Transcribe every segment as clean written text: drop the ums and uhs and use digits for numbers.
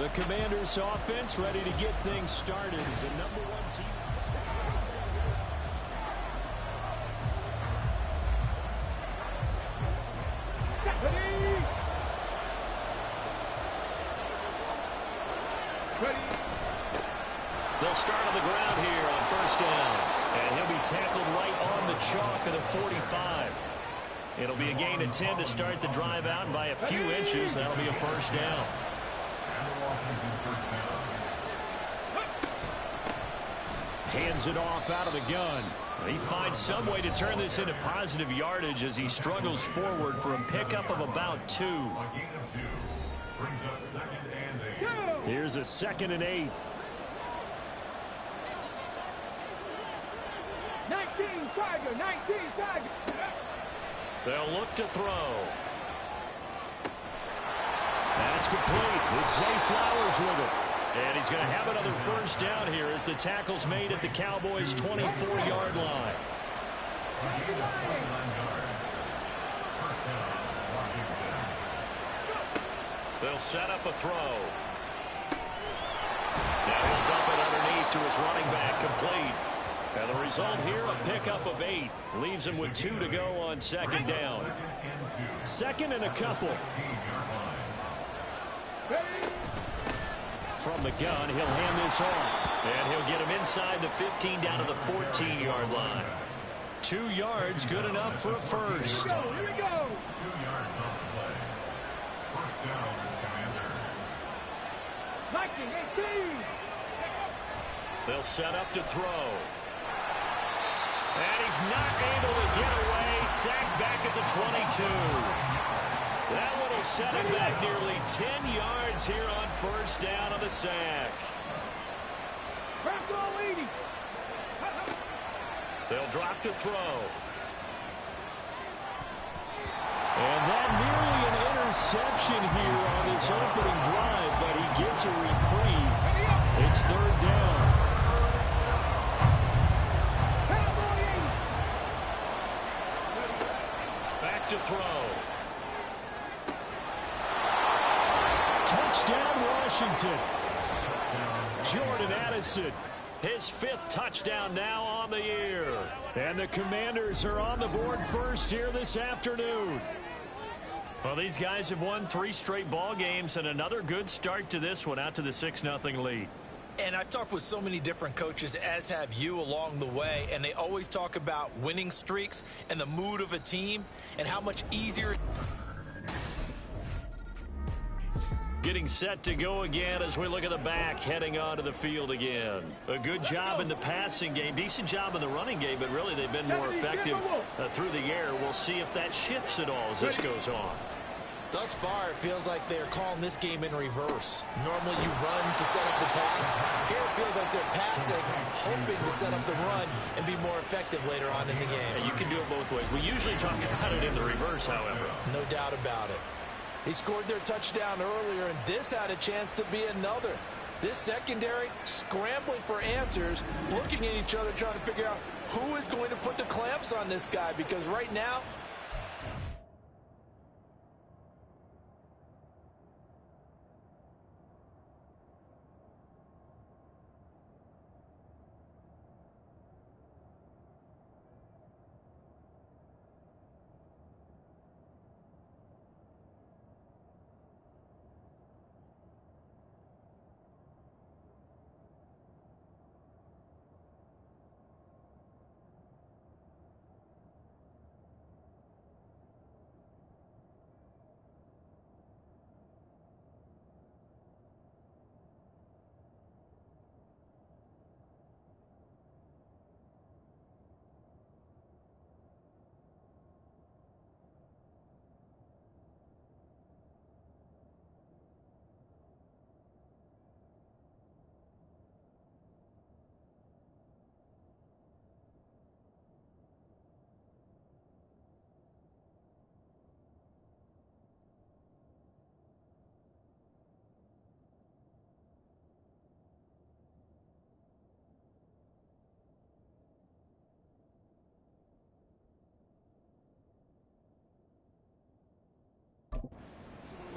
The Commanders' offense ready to get things started. The number one team. They'll start on the ground here on first down. And he'll be tackled right on the chalk of the 45. It'll be a gain of 10 to start the drive out, and by a few inches, that'll be a first down. Hands it off out of the gun. He finds some way to turn this into positive yardage as he struggles forward for a pickup of about 2. Here's a 2nd and 8. 19 Tiger, 19 Tiger. They'll look to throw. That's complete. It's Zay Flowers with it. And he's going to have another first down here as the tackle's made at the Cowboys' 24-yard line. They'll set up a throw. Now he'll dump it underneath to his running back, complete. And the result here, a pickup of 8. Leaves him with 2 to go on 2nd down. 2nd and a couple. From the gun, he'll hand this off. And he'll get him inside the 15 down to the 14-yard line. 2 yards, good enough for a first. Here we go. 2 yards on the play. First down, Commander. 19, 18. They'll set up to throw. And he's not able to get away. Sacked back at the 22. That one will set him back nearly 10 yards here on first down on the sack. They'll drop to throw. And that nearly an interception here on this opening drive, but he gets a reprieve. It's 3rd down. Back to throw. Touchdown, Washington. Jordan Addison, his 5th touchdown now on the year. And the Commanders are on the board first here this afternoon. Well, these guys have won 3 straight ball games, and another good start to this one, out to the 6-0 lead. And I've talked with so many different coaches, as have you, along the way, and they always talk about winning streaks and the mood of a team and how much easier. Getting set to go again as we look at the back, heading onto the field again. A good job in the passing game, decent job in the running game, but really they've been more effective through the air. We'll see if that shifts at all as this goes on. Thus far, it feels like they're calling this game in reverse. Normally you run to set up the pass. Here it feels like they're passing, hoping to set up the run and be more effective later on in the game. Yeah, you can do it both ways. We usually talk about it in the reverse, however. No doubt about it. He scored their touchdown earlier, and this had a chance to be another. This secondary scrambling for answers, looking at each other, trying to figure out who is going to put the clamps on this guy, because right now,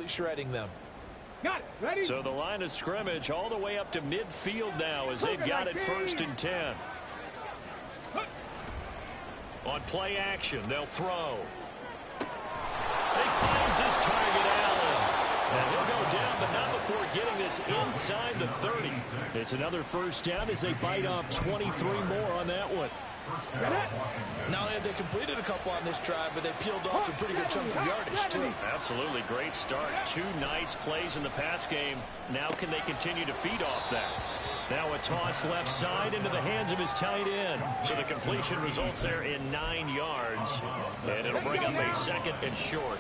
absolutely shredding them. Got it. Ready? So the line of scrimmage all the way up to midfield now as they've got it 1st and 10. On play action, they'll throw. He finds his target, Allen. And he'll go down, but not before getting this inside the 30. It's another 1st down as they bite off 23 more on that one. Not only have they completed a couple on this drive, but they peeled off some pretty good chunks of yardage, too. Absolutely great start. 2 nice plays in the pass game. Now can they continue to feed off that? Now a toss left side into the hands of his tight end. So the completion results there in 9 yards. And it'll bring up a 2nd and short.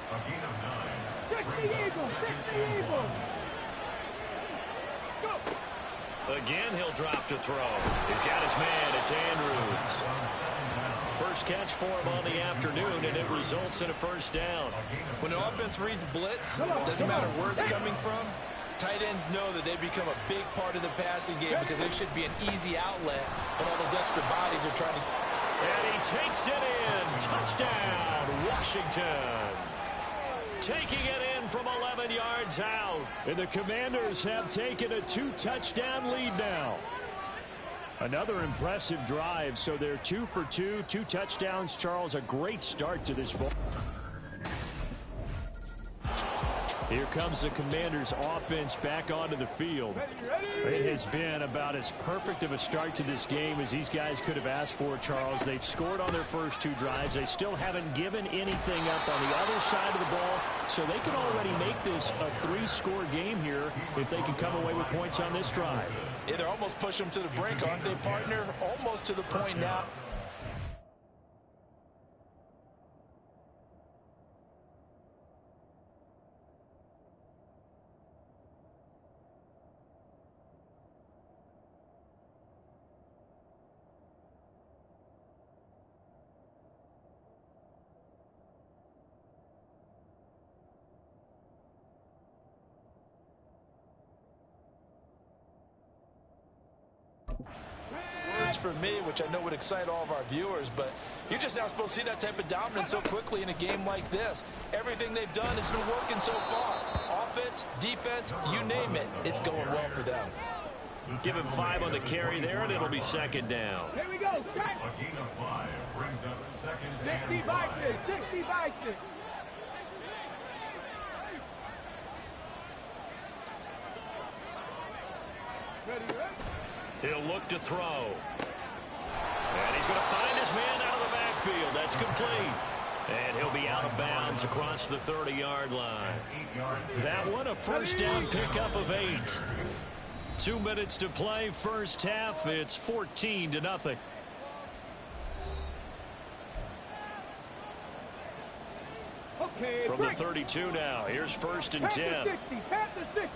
60 Eagles. 60 Eagles. Go. Again, he'll drop to throw. He's got his man. It's Andrews. First catch for him on the afternoon, and it results in a 1st down. When an offense reads blitz, doesn't matter where it's coming from, tight ends know that they become a big part of the passing game because it should be an easy outlet when all those extra bodies are trying to... And he takes it in. Touchdown, Washington. Taking it in from 11 yards out. And the Commanders have taken a 2-touchdown lead now. Another impressive drive. So they're 2 for 2, 2 touchdowns. Charles, a great start to this ball. Here comes the Commanders' offense back onto the field. It has been about as perfect of a start to this game as these guys could have asked for, Charles. They've scored on their first 2 drives. They still haven't given anything up on the other side of the ball, so they can already make this a 3-score game here if they can come away with points on this drive. Yeah, they're almost pushing them to the brink, aren't they, partner? Almost to the point now. Words for me, which I know would excite all of our viewers, but you're just not supposed to see that type of dominance so quickly in a game like this. Everything they've done has been working so far. Offense, defense, you name it, it's going well for them. Give him 5 on the carry there, and it'll be 2nd down. Here we go. Strike. A gain of 5 brings up 2nd and 60 Vikings. 60 Vikings. Ready, ready? He'll look to throw. And he's going to find his man out of the backfield. That's complete. And he'll be out of bounds across the 30-yard line. That one, a 1st down pickup of 8. 2 minutes to play, 1st half. It's 14-0. Okay, From the 32 now, here's 1st and 10. Panther 60. Panther 60.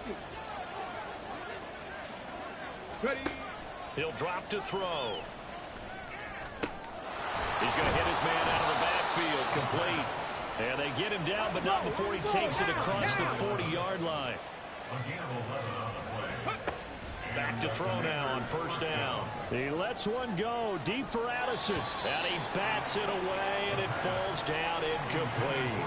Ready? He'll drop to throw. He's going to hit his man out of the backfield, complete. And they get him down, but not before he takes it across the 40-yard line. A gain of 11 on the play. Back to throw now on 1st down. He lets one go deep for Addison. And he bats it away, and it falls down incomplete.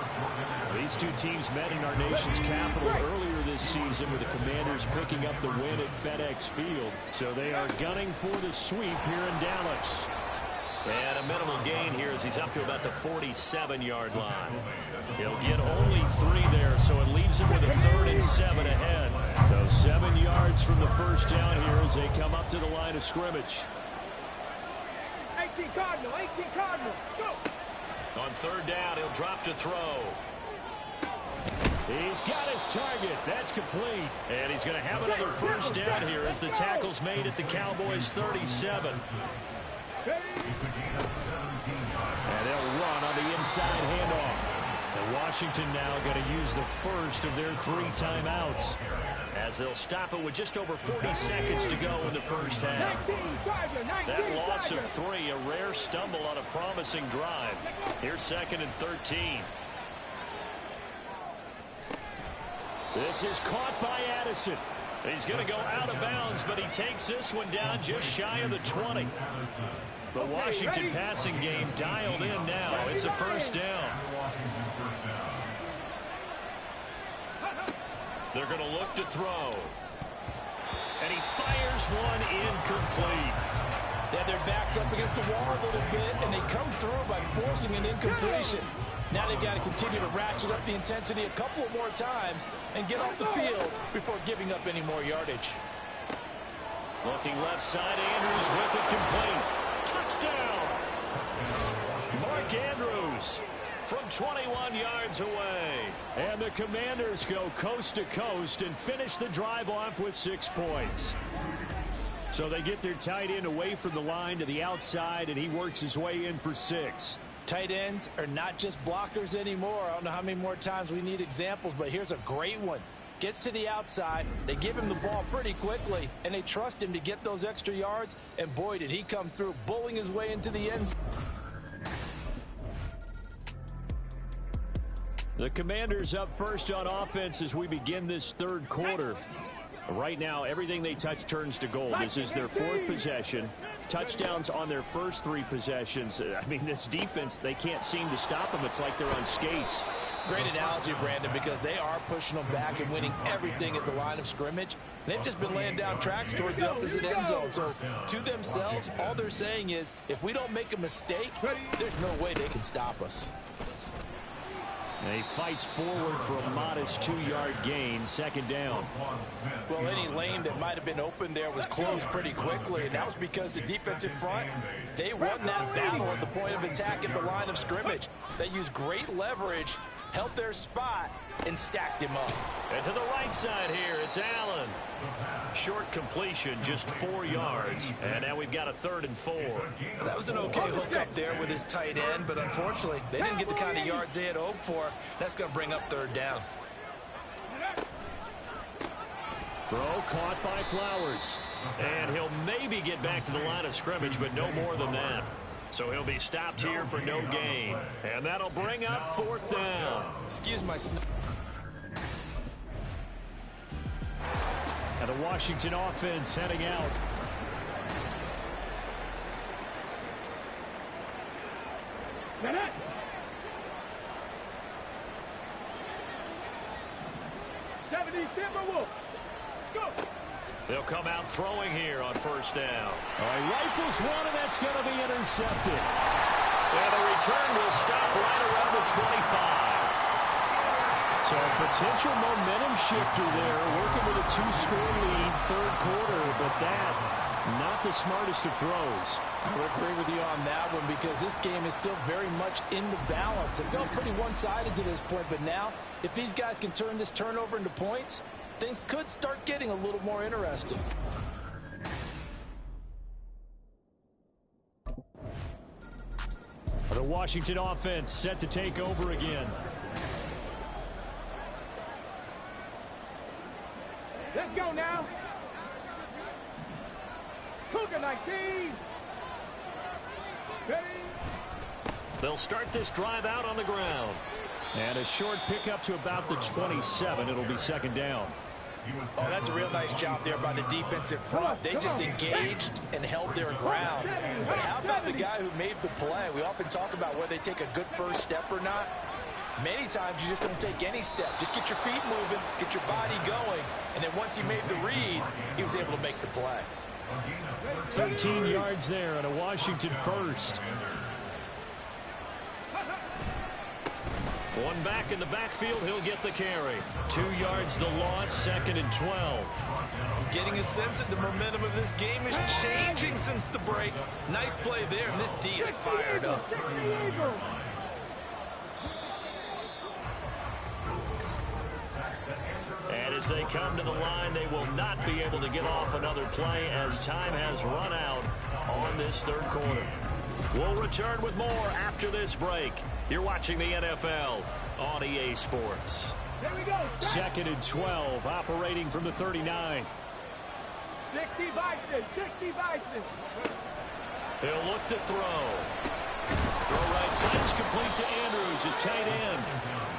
These 2 teams met in our nation's capital earlier this season with the Commanders picking up the win at FedEx Field. So they are gunning for the sweep here in Dallas. And a minimal gain here as he's up to about the 47-yard line. He'll get only 3 there, so it leaves him with a 3rd and 7 ahead. So 7 yards from the 1st down here as they come up to the line of scrimmage. 18 Cardinal. 18 Cardinal. Go. On 3rd down, he'll drop to throw. He's got his target. That's complete. And he's going to have another 1st down here as the tackle's made at the Cowboys' 37. And they'll run on the inside handoff. And Washington now going to use the first of their 3 timeouts as they'll stop it with just over 40 seconds to go in the 1st half. That loss of 3, a rare stumble on a promising drive. Here's 2nd and 13. This is caught by Addison. He's going to go out of bounds, but he takes this one down just shy of the 20. The Washington passing game dialed in now. It's a 1st down. They're going to look to throw. And he fires one incomplete. They had their backs up against the wall a little bit, and they come through by forcing an incompletion. Now they've got to continue to ratchet up the intensity a couple of more times and get off the field before giving up any more yardage. Looking left side, Andrews with it complete. Touchdown! Mark Andrews from 21 yards away. And the Commanders go coast to coast and finish the drive off with 6 points. So they get their tight end away from the line to the outside, and he works his way in for 6. Tight ends are not just blockers anymore. I don't know how many more times we need examples, but here's a great one. Gets to the outside, they give him the ball pretty quickly, and they trust him to get those extra yards, and boy, did he come through, bullying his way into the end zone. The Commanders up first on offense as we begin this third quarter. Right now, everything they touch turns to gold. This is their 4th possession. Touchdowns on their first 3 possessions. I mean, this defense, they can't seem to stop them. It's like they're on skates. Great analogy, Brandon, because they are pushing them back and winning everything at the line of scrimmage. They've just been laying down tracks towards the opposite end zone. So to themselves, all they're saying is, if we don't make a mistake, there's no way they can stop us. And he fights forward for a modest 2-yard gain, 2nd down. Well, any lane that might have been open there was closed pretty quickly, and that was because the defensive front, they won that battle at the point of attack at the line of scrimmage. They used great leverage, held their spot, and stacked him up. And to the right side here, it's Allen. Short completion, just 4 yards. And now we've got a 3rd and 4. That was an okay hook up there with his tight end, but unfortunately, they didn't get the kind of yards they had hoped for. That's going to bring up 3rd down. Throw caught by Flowers. And he'll maybe get back to the line of scrimmage, but no more than that. So he'll be stopped here for no gain. And that'll bring up 4th down. Excuse my... And the Washington offense heading out. They'll come out throwing here on 1st down. He rifles one, and that's going to be intercepted. And the return will stop right around the 25. So a potential momentum shifter there, working with a 2-score lead, 3rd quarter, but that, not the smartest of throws. I would agree with you on that one because this game is still very much in the balance. It felt pretty one-sided to this point, but now, if these guys can turn this turnover into points, things could start getting a little more interesting. The Washington offense set to take over again. Let's go now. Cougar 19. Ready. They'll start this drive out on the ground. And a short pickup to about the 27. It'll be 2nd down. Oh, that's a real nice job there by the defensive front. They just engaged and held their ground. But how about the guy who made the play? We often talk about whether they take a good first step or not. Many times you just don't take any step. Just get your feet moving, get your body going, and then once he made the read, he was able to make the play. 13 yards there and a Washington 1st. One back in the backfield, he'll get the carry. 2 yards the loss, 2nd and 12. Getting a sense that the momentum of this game is changing since the break. Nice play there, and this D is fired up. And as they come to the line, they will not be able to get off another play as time has run out on this 3rd quarter. We'll return with more after this break. You're watching the NFL on EA Sports. Here we go. 2nd and 12, operating from the 39. 60 Bison, 60 Bison. He'll look to throw. Throw right side is complete to Andrews, his tight end.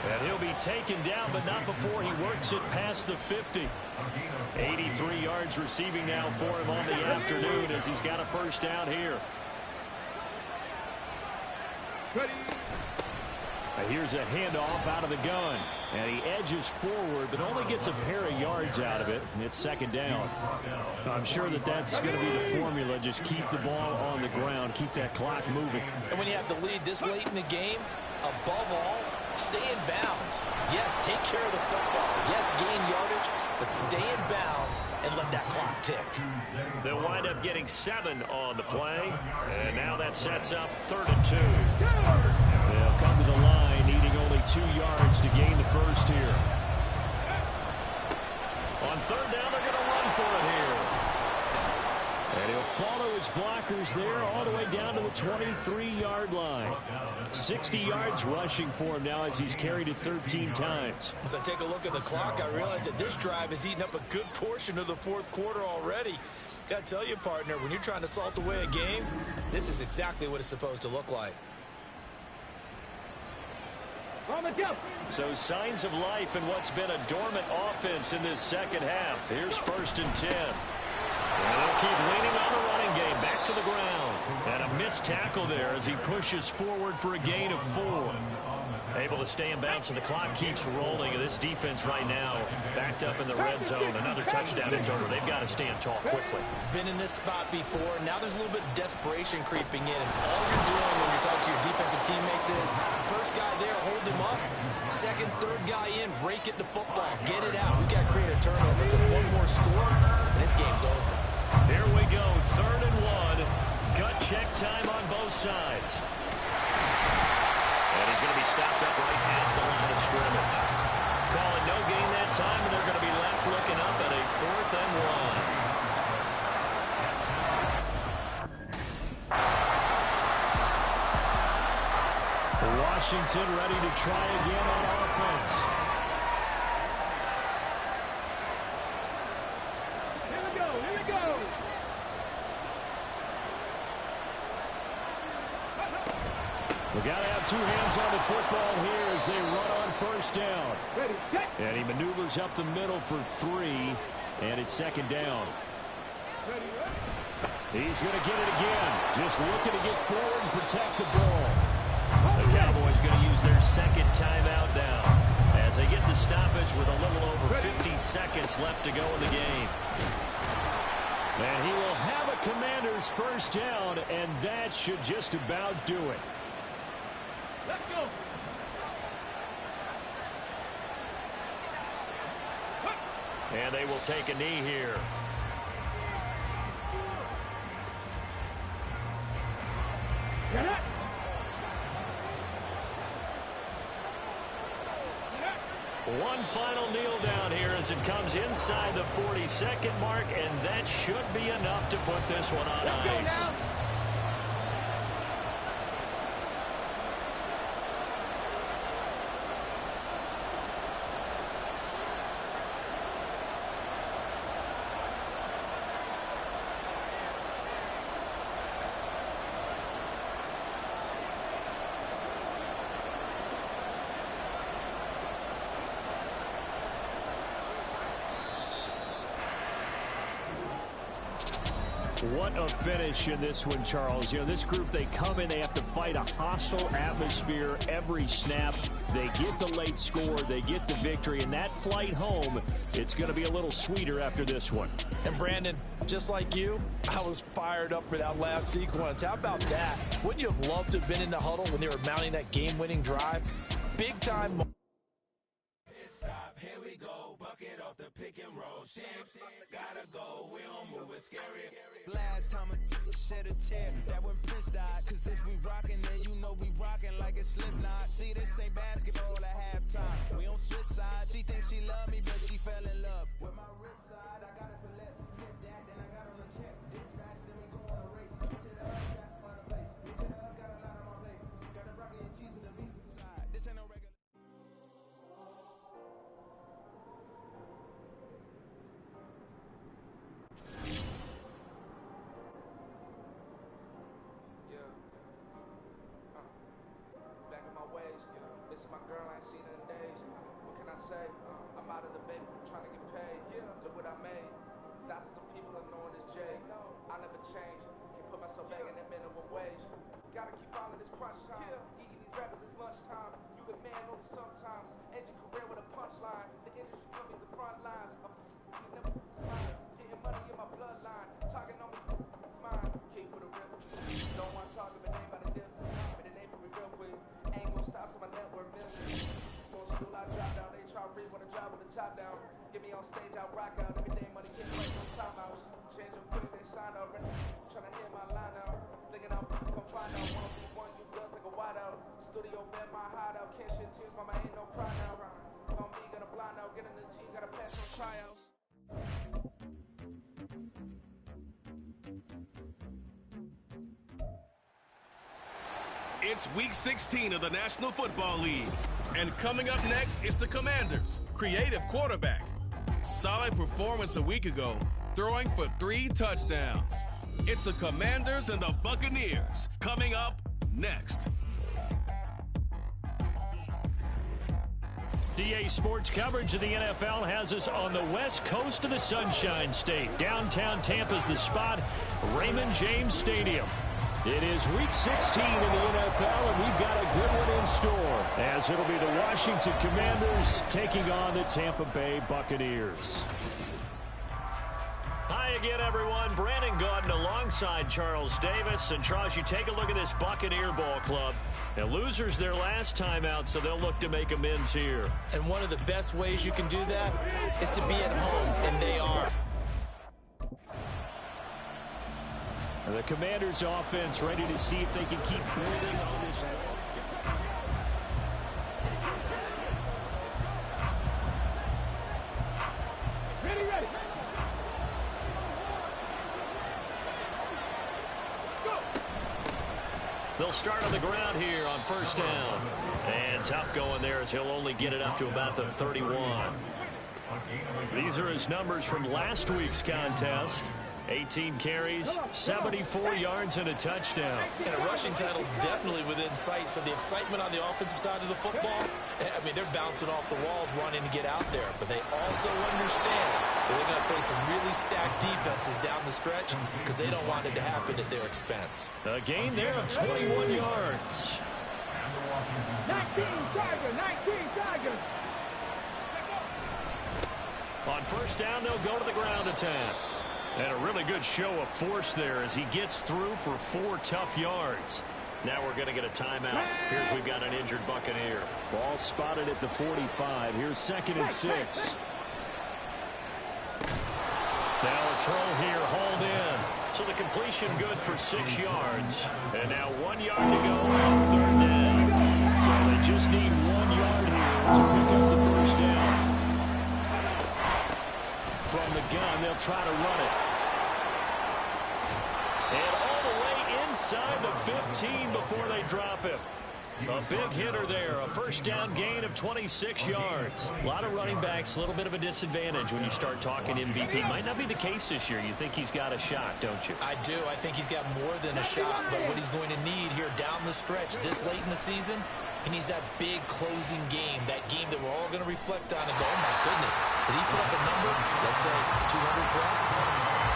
And he'll be taken down, but not before he works it past the 50. 83 yards receiving now for him on the afternoon as he's got a 1st down here. Ready. Here's a handoff out of the gun. And he edges forward, but only gets a pair of yards out of it. And it's second down. I'm sure that's going to be the formula. Just keep the ball on the ground. Keep that clock moving. And when you have the lead this late in the game, above all, stay in bounds. Yes, take care of the football. Yes, gain yardage, but stay in bounds and let that clock tick. They'll wind up getting 7 on the play. And now that sets up 3rd and 2. They'll come to the line, needing only 2 yards to gain the first here. On 3rd down, they're going to run for it here. And he'll follow his blockers there all the way down to the 23-yard line. 60 yards rushing for him now as he's carried it 13 times. As I take a look at the clock, I realize that this drive has eaten up a good portion of the 4th quarter already. Got to tell you, partner, when you're trying to salt away a game, this is exactly what it's supposed to look like. On the jump. So signs of life in what's been a dormant offense in this second half. Here's 1st and 10. And they'll keep leaning on the running game. Back to the ground. And a missed tackle there as he pushes forward for a gain of 4. Able to stay in bounds, and the clock keeps rolling. And this defense right now backed up in the red zone. Another touchdown, it's over. They've got to stand tall quickly. Been in this spot before. Now there's a little bit of desperation creeping in. And all you're doing when you're talking to your defensive teammates is first guy there, hold him up. Second, third guy in, rake at the football. Get it out. We've got to create a turnover because one more score, and this game's over. Here we go, 3rd and 1. Gut check time on both sides. And he's going to be stopped up right at the line of scrimmage. Calling no gain that time, and they're going to be left looking up at a 4th and 1. Washington ready to try again on offense. Here we go. Here we go. We got to have 2 hands on the football here as they run on 1st down. Ready, set. And he maneuvers up the middle for 3, and it's 2nd down. Ready, ready. He's going to get it again. Just looking to get forward and protect the ball. The Cowboys going to use their 2nd timeout now as they get the stoppage with a little over 50 seconds left to go in the game. And he will have a Commander's 1st down, and that should just about do it. Let's go. And they will take a knee here. Get it. One final kneel down here as it comes inside the 40-second mark, and that should be enough to put this one on Let's go ice. now. What a finish in this one, Charles. You know, this group, they come in, they have to fight a hostile atmosphere every snap. They get the late score, they get the victory, and that flight home, it's going to be a little sweeter after this one. And Brandon, just like you, I was fired up for that last sequence. How about that? Wouldn't you have loved to have been in the huddle when they were mounting that game-winning drive? Big time. Stop, here we go, bucket off the pick and roll. Shit, gotta go, we don't move it scary. Last time a shed a tear, that when Prince died. Cause if we rockin', then you know we rockin' like a Slipknot. See, this ain't basketball at halftime. We on switch sides. She thinks she love me, but she fell in love with my rich side. I got it for less. Flip that, then I got on the check. Dispatch, then we go on a race. Reach it up, got on a place. Reach it up, got a lot on my plate. Got the broccoli and cheese with the beef side. This ain't no regular. Back in my ways, this is my girl, I ain't seen her in days. What can I say? I'm out of the baby, I'm trying to get paid. Look what I made. Thousands of people are knowing this Jay. I never change. Can't put myself back in that minimum wage. Gotta keep all of this crunch time. Eating these rappers, it's lunchtime. You been man over sometimes. End your career with a punchline. The industry companies the front lines. I'm never mine. Getting money in my bloodline. Talking on me, mine. Keep with a rip. Don't want to talk if it ain't about a dip. But it ain't for me real quick. Ain't gonna stop till my network million. Going to school, I drop down. They try to read when I drop with the top down. Get me on stage, I rock out. Every day money get like no timeouts. Change them quick, they sign up. Trying to hit my line out. Thinking I'm come find out. 1v1, you guns like a wideout. Studio been my hideout. Can't shit tears, mama ain't no cry now. On me, gonna blind out. Get in the team, gotta pass on tryouts. It's week 16 of the National Football League. And coming up next is the Commanders' creative quarterback. Solid performance a week ago, throwing for 3 touchdowns. It's the Commanders and the Buccaneers coming up next. DA Sports coverage of the NFL has us on the west coast of the Sunshine State. Downtown Tampa's the spot, Raymond James Stadium. It is week 16 in the NFL, and we've got a good one in store, as it'll be the Washington Commanders taking on the Tampa Bay Buccaneers. Hi again, everyone. Brandon Gaudin alongside Charles Davis. And Charles, you take a look at this Buccaneer ball club. The losers their last time out, so they'll look to make amends here. And one of the best ways you can do that is to be at home, and they are. The Commanders' offense ready to see if they can keep building on this. Ready. They'll start on the ground here on first down. And tough going there as he'll only get it up to about the 31. These are his numbers from last week's contest. 18 carries, 74 yards, and a touchdown. And a rushing title's definitely within sight, so the excitement on the offensive side of the football, I mean, they're bouncing off the walls wanting to get out there, but they also understand that they're going to face some really stacked defenses down the stretch because they don't want it to happen at their expense. A gain there of 21 yards. 19 Tigers. On first down, they'll go to the ground attack. And a really good show of force there as he gets through for 4 tough yards. Now we're going to get a timeout. Here's we've got an injured Buccaneer. Ball spotted at the 45. Here's 2nd and 6. Now a throw here, hauled in. So the completion good for 6 yards. And now 1 yard to go on 3rd down. So they just need 1 yard here to pick up the first down. From the gun, they'll try to run it. And all the way inside the 15 before they drop him. A big hitter there, a first down gain of 26 yards. A lot of running backs, a little bit of a disadvantage when you start talking MVP. Might not be the case this year. You think he's got a shot, don't you? I do. I think he's got more than a shot, but what he's going to need here down the stretch this late in the season, he needs that big closing game, that game that we're all going to reflect on and go, oh my goodness, did he put up a number, let's say 200 plus?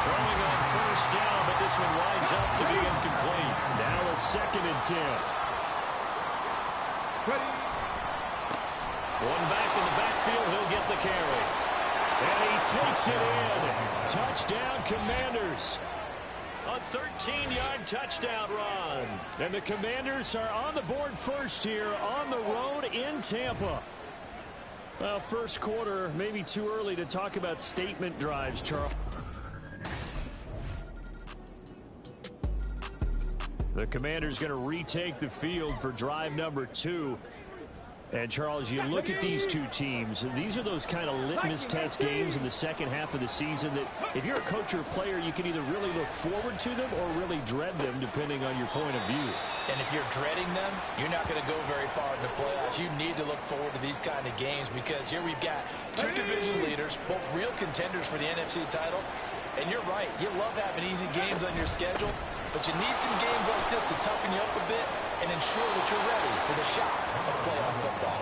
Throwing on first down, but this one winds up to be incomplete. Now a 2nd and 10. Ready. One back in the backfield, he'll get the carry. And he takes it in. Touchdown, Commanders. A 13-yard touchdown run. And the Commanders are on the board first here on the road in Tampa. Well, first quarter, maybe too early to talk about statement drives, Charles. The Commanders going to retake the field for drive number 2. And, Charles, you look at these two teams, these are those kind of litmus test games in the second half of the season that if you're a coach or a player, you can either really look forward to them or really dread them, depending on your point of view. And if you're dreading them, you're not going to go very far in the playoffs. You need to look forward to these kind of games because here we've got 2 division leaders, both real contenders for the NFC title. And you're right, you love having easy games on your schedule, but you need some games like this to toughen you up a bit and ensure that you're ready for the shock of playoff football.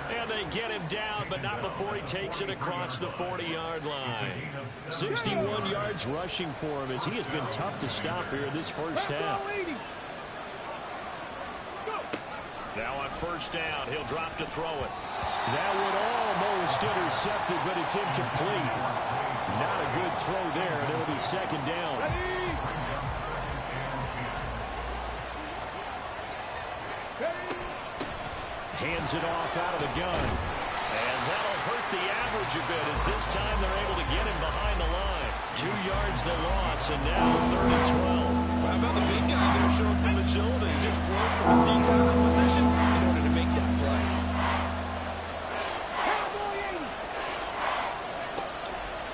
And they get him down, but not before he takes it across the 40-yard line. 61 yards rushing for him as he has been tough to stop here this first half. Now on first down, he'll drop to throw it. That would almost intercept it, but it's incomplete. Not a good throw there, and it'll be second down. Hands it off out of the gun. And that'll hurt the average a bit as this time they're able to get him behind the line. 2 yards the loss, and now 3rd and 12. How about the big guy there showing some agility? Just float from his D-tackle position in order to make that play.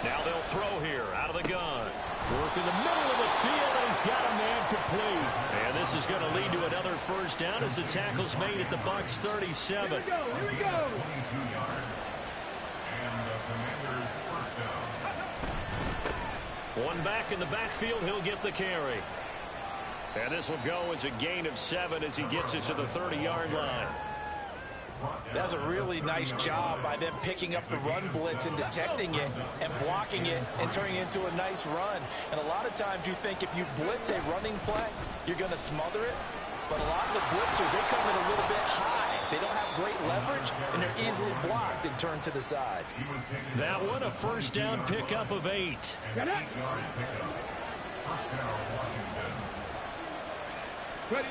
Now they'll throw here out of the gun. Work in the middle of the field, and he's got a man complete. And this is going to lead to another first down as the tackle's made at the Bucs 37. Here we go. Here we go. 22 yards. And the Commanders first down. One back in the backfield, he'll get the carry. And this will go as a gain of 7 as he gets it to the 30-yard line. That's a really nice job by them picking up the run blitz and detecting it and blocking it and turning it into a nice run. And a lot of times you think if you blitz a running play, you're going to smother it. But a lot of the blitzers, they come in a little bit high. They don't have great leverage, and they're easily blocked and turned to the side. That one, a first down pickup of 8. Get it. First down, Washington. Ready.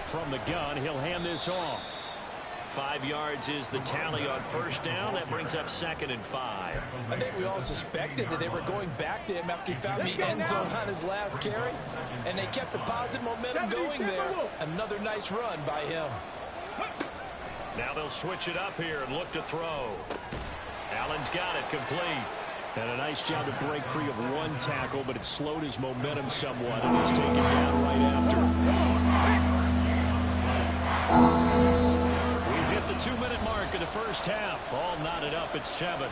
From the gun, he'll hand this off. 5 yards is the tally on first down. That brings up 2nd and 5. I think we all suspected that they were going back to him after he found the end zone on his last carry, and they kept the positive momentum going there. Another nice run by him. Now they'll switch it up here and look to throw. Allen's got it complete. And a nice job to break free of one tackle, but it slowed his momentum somewhat, and he's taken down right after. We've hit the 2-minute mark of the first half. All knotted up at 7.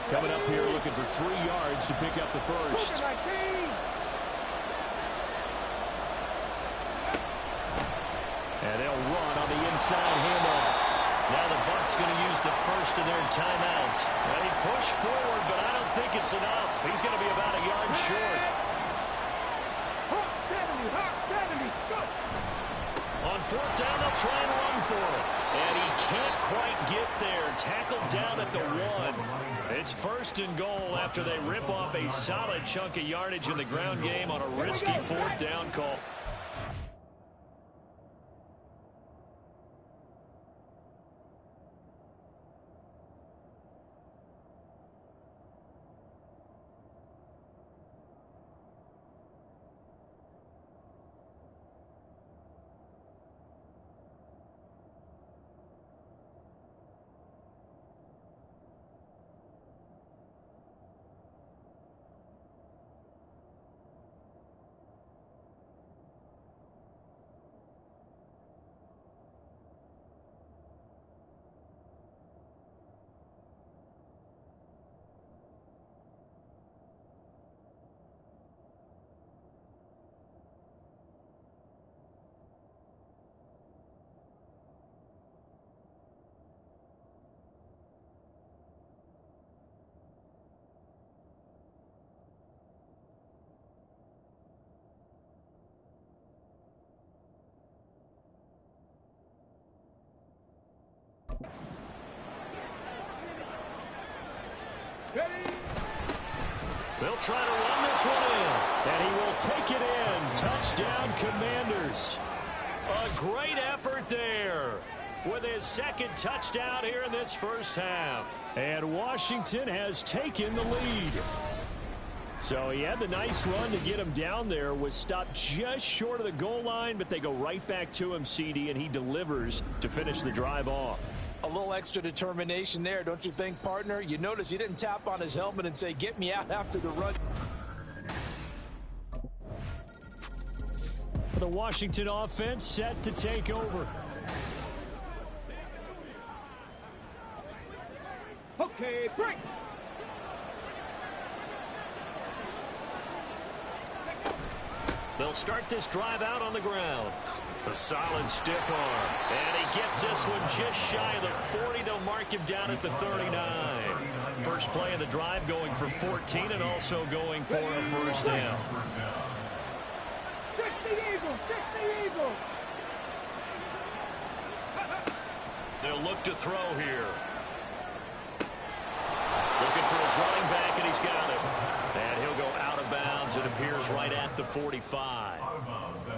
Coming up here looking for 3 yards to pick up the first. And they'll run on the inside handoff. Now the Bucs going to use the first of their timeouts. And he pushed forward, but I don't think it's enough. He's going to be about a yard short. On 4th down, they'll try and run for it. And he can't quite get there. Tackled down at the 1. It's 1st and goal after they rip off a solid chunk of yardage in the ground game on a risky 4th down call. They'll try to run this one in, and he will take it in. Touchdown, Commanders. A great effort there with his 2nd touchdown here in this first half. And Washington has taken the lead. So he had the nice run to get him down there, was stopped just short of the goal line, but they go right back to him, CD, and he delivers to finish the drive off. A little extra determination there, don't you think, partner? You notice he didn't tap on his helmet and say, get me out after the run. The Washington offense set to take over. Okay, break. They'll start this drive out on the ground. A solid stiff arm. And he gets this one just shy of the 40. They'll mark him down at the 39. First play of the drive going for 14 and also going for a first down. 60 Eagles! 60 Eagles! They'll look to throw here. Looking for his running back, and he's got it. And he'll go out of bounds. It appears right at the 45.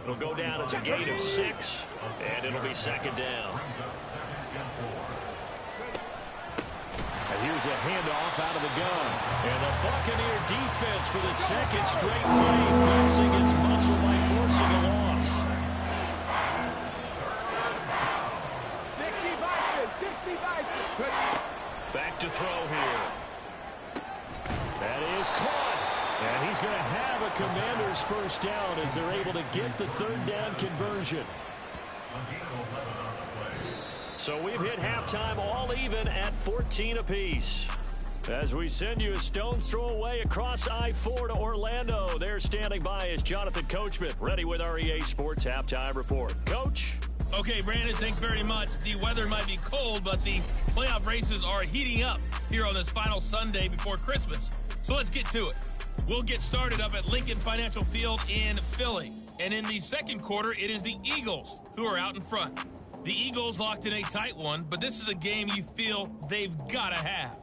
It'll go down as a gain of 6, and it'll be second down. And here's a handoff out of the gun. And the Buccaneer defense for the second straight play, flexing its muscle by forcing a loss. 60 Vikings! Back to throw here. That is caught. And he's going to have a Commanders first down as they're able to get the third down conversion. So we've hit halftime all even at 14 apiece. As we send you a stone's throw away across I-4 to Orlando. There standing by is Jonathan Coachman, ready with our EA Sports Halftime Report. Coach? Okay, Brandon, thanks very much. The weather might be cold, but the playoff races are heating up here on this final Sunday before Christmas. So let's get to it. We'll get started up at Lincoln Financial Field in Philly. And in the second quarter, it is the Eagles who are out in front. The Eagles locked in a tight one, but this is a game you feel they've got to have.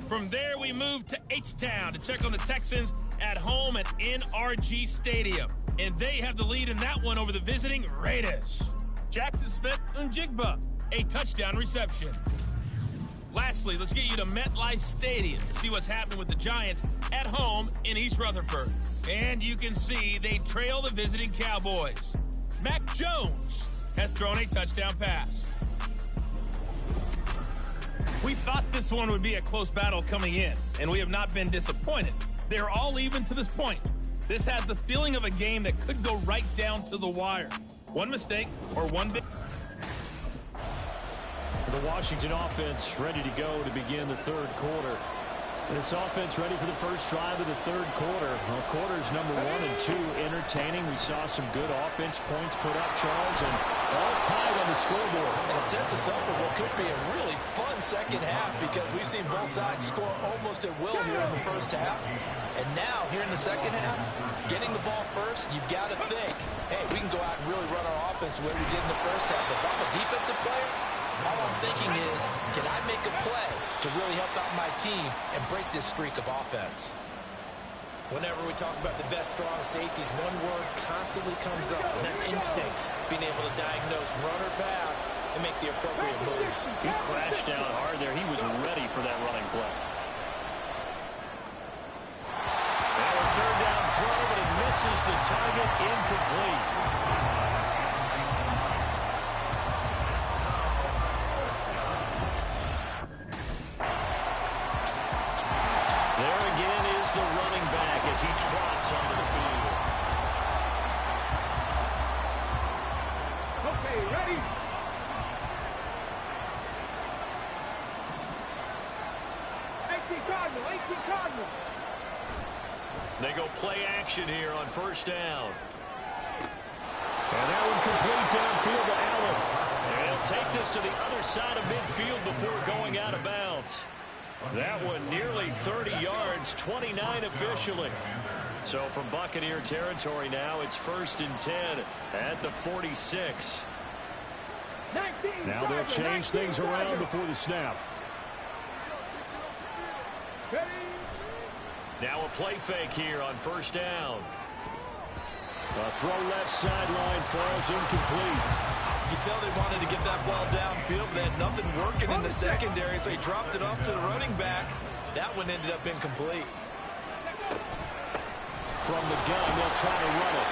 From there, we move to H-Town to check on the Texans at home at NRG Stadium. And they have the lead in that one over the visiting Raiders. Jackson Smith-Njigba, a touchdown reception. Lastly, let's get you to MetLife Stadium to see what's happening with the Giants at home in East Rutherford. And you can see they trail the visiting Cowboys. Mac Jones has thrown a touchdown pass. We thought this one would be a close battle coming in, and we have not been disappointed. They're all even to this point. This has the feeling of a game that could go right down to the wire. One mistake or one big... The Washington offense ready to go to begin the third quarter. This offense ready for the first drive of the third quarter. Well, quarters number 1 and 2 entertaining. We saw some good offense points put up, Charles, and all tied on the scoreboard. And it sets us up for what could be a really fun second half because we've seen both sides score almost at will here in the first half. And now, here in the second half, getting the ball first, you've got to think, hey, we can go out and really run our offense the way we did in the first half. If I'm a defensive player, all I'm thinking is, can I make a play to really help out my team and break this streak of offense? Whenever we talk about the best strong safeties, one word constantly comes up, and that's instincts. Being able to diagnose run or pass and make the appropriate moves. He crashed down hard there. He was ready for that running play. And a third down throw, but it misses the target, incomplete. As he trots onto the field. Okay, ready? Cardinal. They go play action here on first down. And that one complete downfield to Allen. And he'll take this to the other side of midfield before going out of bounds. That one nearly 30 yards, 29 officially. So from Buccaneer territory now, it's 1st and 10 at the 46. Now they'll change things around before the snap. Now a play fake here on first down. A throw left sideline falls incomplete. You can tell they wanted to get that ball downfield, but they had nothing working in the secondary, so he dropped it off to the running back. That one ended up incomplete. From the gun, they'll try to run it.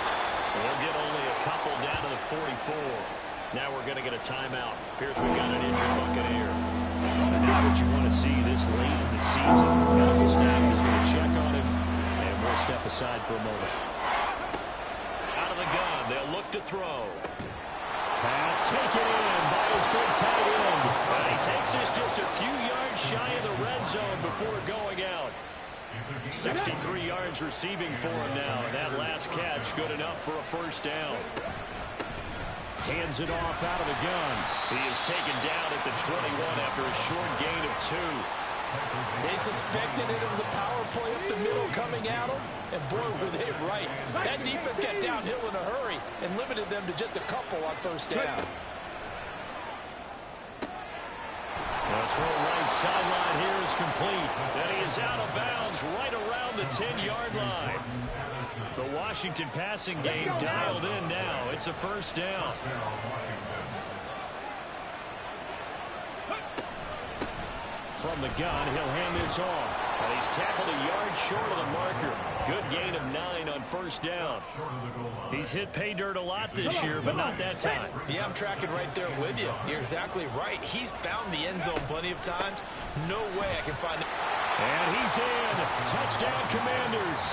They'll get only a couple down to the 44. Now we're going to get a timeout. Appears we've got an injured Buccaneer. And now what you want to see this late in the season, medical staff is going to check on him, and we'll step aside for a moment. Out of the gun, they'll look to throw. Pass taken in by his big tight end. And he takes this just a few yards shy of the red zone before going out. 63 yards receiving for him now, and that last catch good enough for a first down. Hands it off out of the gun. He is taken down at the 21 after a short gain of 2. They suspected it was a power play up the middle coming at them, and boy, were they right. That defense got downhill in a hurry and limited them to just a couple on first down. The throw right sideline here is complete, and he is out of bounds right around the 10-yard line. The Washington passing game dialed in now. It's a first down. From the gun, he'll hand this off. And he's tackled a yard short of the marker. Good gain of 9 on first down. He's hit pay dirt a lot this year, but not that time. Yeah, I'm tracking right there with you. You're exactly right. He's found the end zone plenty of times. No way I can find it. And he's in. Touchdown, Commanders.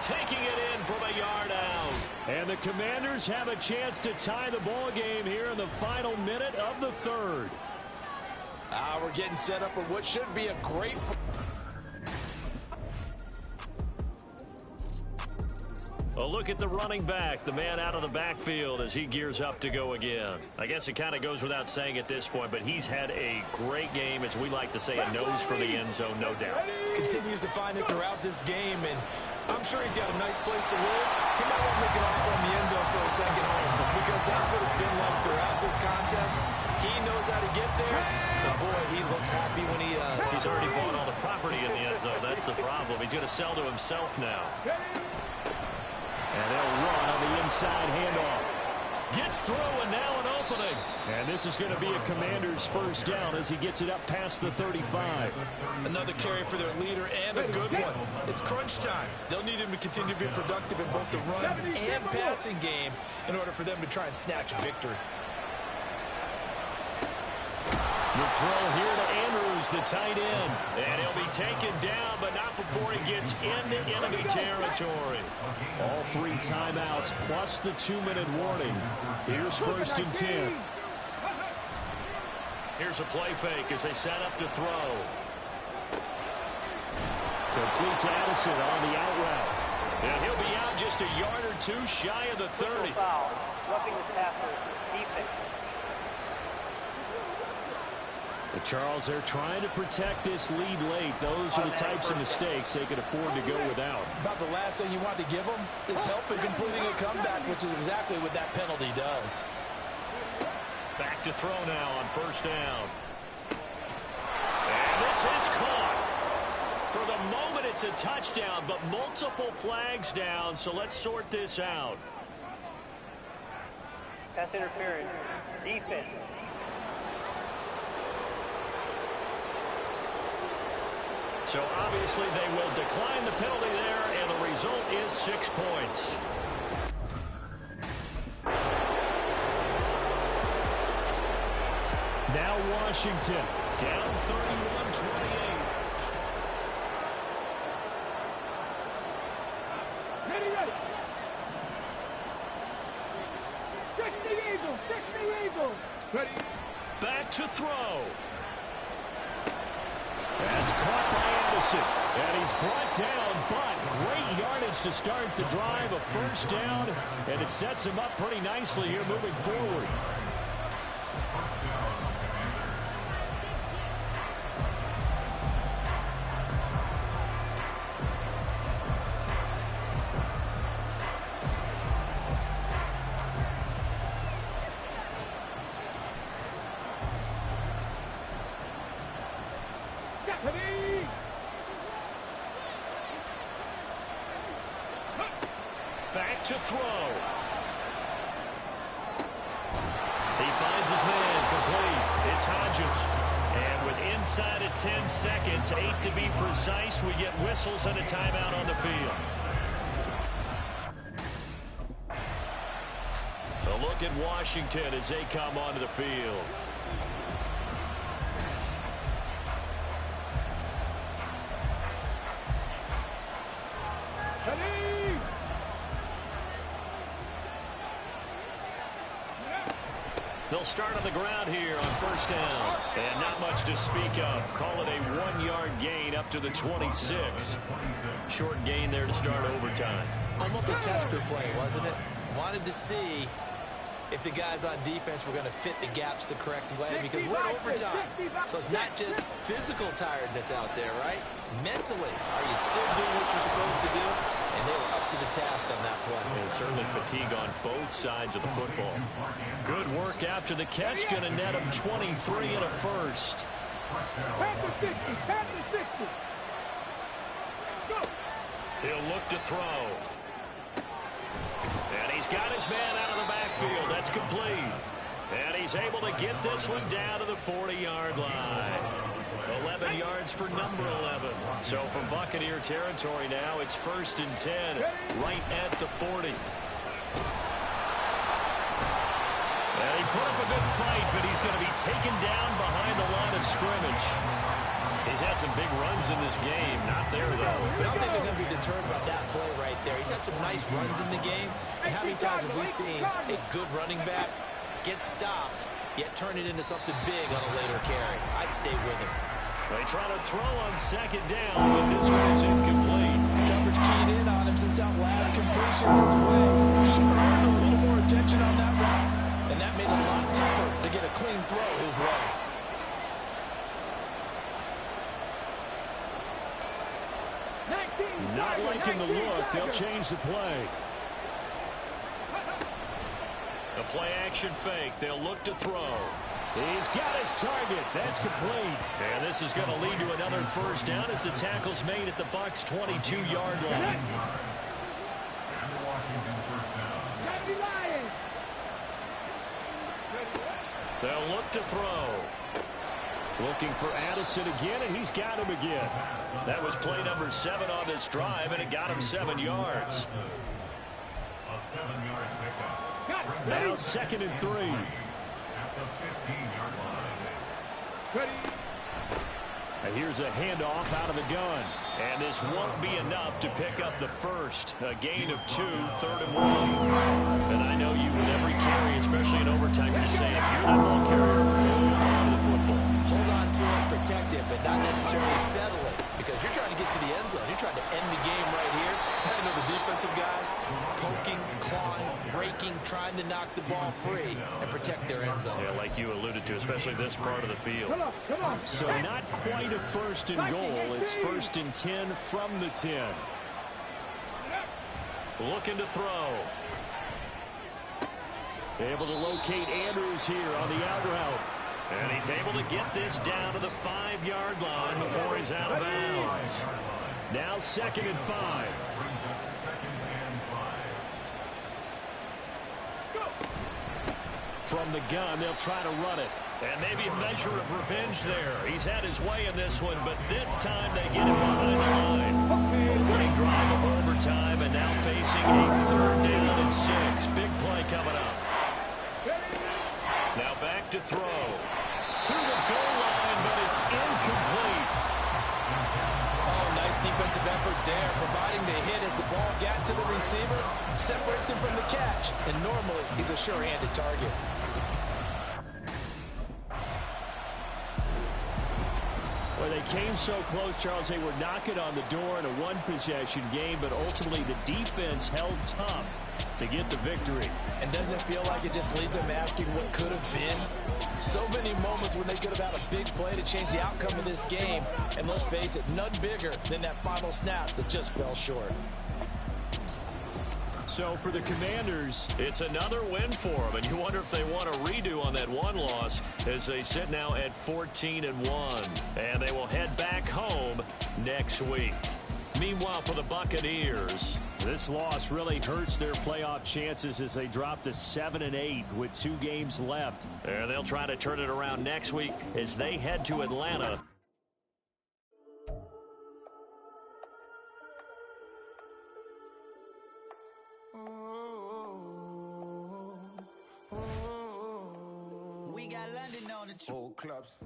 Taking it in from a yard out. And the Commanders have a chance to tie the ball game here in the final minute of the third. We're getting set up for what should be a great... A look at the running back, the man out of the backfield as he gears up to go again. I guess it kind of goes without saying at this point, but he's had a great game, as we like to say, a nose for the end zone, no doubt. Continues to find it throughout this game, and I'm sure he's got a nice place to live. He might want to make an offer on the end zone for a second home, because that's what it's been like throughout this contest. He knows how to get there, and boy, he looks happy when he does. He's already bought all the property in the end zone. That's the problem. He's going to sell to himself now. And they'll run on the inside handoff. Gets through, and now an opening. And this is going to be a Commander's first down as he gets it up past the 35. Another carry for their leader, and a good one. It's crunch time. They'll need him to continue to be productive in both the run and passing game in order for them to try and snatch a victory. The throw here to Andrews, the tight end. And he'll be taken down, but not before he gets into enemy territory. All 3 timeouts plus the 2-minute warning. Here's 1st and 10. Here's a play fake as they set up to throw. Complete to Addison on the out route. And he'll be out just a yard or 2 shy of the 30. Roughing the passer, defense. Charles, they're trying to protect this lead late. Those are the types of mistakes they could afford to go without. About the last thing you want to give them is help in completing a comeback, which is exactly what that penalty does. Back to throw now on first down. And this is caught. For the moment, it's a touchdown, but multiple flags down, so let's sort this out. Pass interference, defense. So obviously they will decline the penalty there, and the result is 6 points. Now Washington down 31-28. Ready. 60 Eagles, 60 Eagles. Ready. Back to throw. That's caught by Addison, and he's brought down, but great yardage to start the drive, a first down, and it sets him up pretty nicely here moving forward. Back to throw. He finds his man complete. It's Hodges. And with inside of 10 seconds, 8 to be precise, we get whistles and a timeout on the field. A look at Washington as they come onto the field. They'll start on the ground here on first down. And not much to speak of. Call it a 1-yard gain up to the 26. Short gain there to start overtime. Almost a tester play, wasn't it? Wanted to see if the guys on defense were going to fit the gaps the correct way, because we're in overtime. So it's not just physical tiredness out there, right? Mentally, are you still doing what you're supposed to do? And they were up to the task on that play. And certainly fatigue on both sides of the football. Good work after the catch. Going to net him 23 and a first. Pass the 60. Pass the 60. Go. He'll look to throw. And he's got his man out of the backfield. That's complete. And he's able to get this one down to the 40-yard line. 11 yards for number 11. So from Buccaneer territory now, it's 1st and 10, right at the 40. And he put up a good fight, but he's going to be taken down behind the line of scrimmage. He's had some big runs in this game. Not there, though. But I don't think they're going to be deterred by that play right there. He's had some nice runs in the game. And how many times have we seen a good running back get stopped, yet turn it into something big on a later carry? I'd stay with him. They try to throw on second down, but this one is incomplete. Coverage keyed in on him since that last completion his way. He earned a little more attention on that route, and that made it a lot tougher to get a clean throw his way. Not liking the look. They'll change the play. The play action fake. They'll look to throw. He's got his target. That's complete. And this is going to lead to another first down as the tackle's made at the Bucs' 22-yard line. They'll look to throw. Looking for Addison again, and he's got him again. That was play number 7 on this drive, and it got him 7 yards. A 7-yard pickup. Now 2nd and 3. At the 15-yard line. And here's a handoff out of the gun. And this won't be enough to pick up the first. A gain of 2, 3rd and 1. And I know you with every carry, especially in overtime, you're saying if you're that ball carrier, hold on to the football. Hold on to it, protect it, but not necessarily settle it, because you're trying to get to the end zone. You're trying to end the game right here. I know the defensive guys poking, clawing, raking, trying to knock the ball free and protect their end zone. Yeah, like you alluded to, especially this part of the field. Come on. So not quite a 1st and goal. It's 1st and 10 from the 10. Looking to throw. Able to locate Andrews here on the out route. And he's able to get this down to the 5-yard line before he's out of bounds. Now 2nd and 5. From the gun, they'll try to run it. And maybe a measure of revenge there. He's had his way in this one, but this time they get him behind the line. Opening drive of overtime, and now facing a 3rd down and 6. Big play coming up. Now back to throw. To the goal line, but it's incomplete. Oh, nice defensive effort there, providing the hit as the ball got to the receiver, separates him from the catch, and normally he's a sure-handed target. Well, they came so close, Charles. They were knocking on the door in a one-possession game, but ultimately the defense held tough to get the victory. And doesn't it feel like it just leaves them asking what could have been? So many moments when they could have had a big play to change the outcome of this game. And let's face it, none bigger than that final snap that just fell short. So for the Commanders, it's another win for them. And you wonder if they want a redo on that one loss as they sit now at 14-1. And they will head back home next week. Meanwhile, for the Buccaneers, this loss really hurts their playoff chances as they drop to 7-8 with 2 games left. And they'll try to turn it around next week as they head to Atlanta. We got London on the whole clubs.